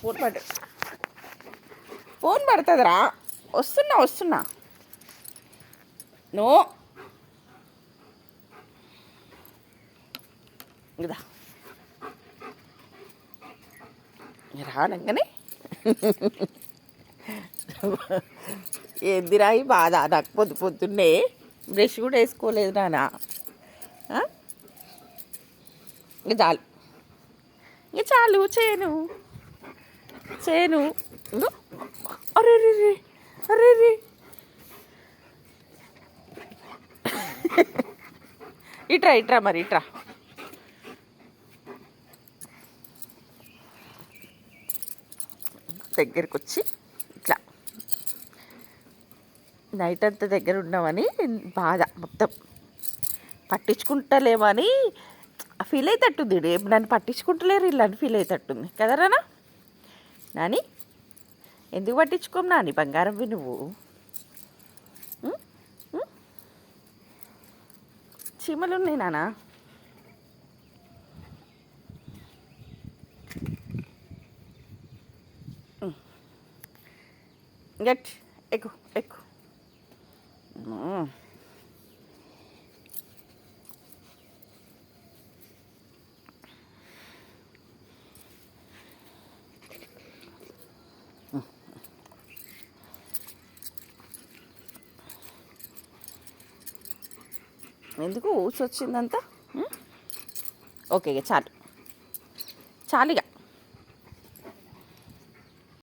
Phone phone పడుతుందిరా. వస్తున్నా no ఇదా రానంగానే ఏందిరా ఈ బాధ నాకు పొద్దున్నే బ్రష్ కూడా వేసుకోలేదు నాన్న. ఇంక చాలు చేయను అరే రే ఇట్రా మరి ఇట్రా. దగ్గరికి వచ్చి ఇట్లా నైట్ అంతా దగ్గర ఉన్నామని బాధ, మొత్తం పట్టించుకుంటలేమని ఫీల్ అవుతట్టుంది. నన్ను పట్టించుకుంటలేరు ఇల్లు అని ఫీల్ అవుతట్టుంది కదరా నాని. ఎందుకు పట్టించుకోము నాని, బంగారంవి నువ్వు. చీమలు ఉన్నాయి నానా. గట్ ఎక్కు ఎందుకు ఊసొచ్చిందంతా. ఓకే చాలు ఇక.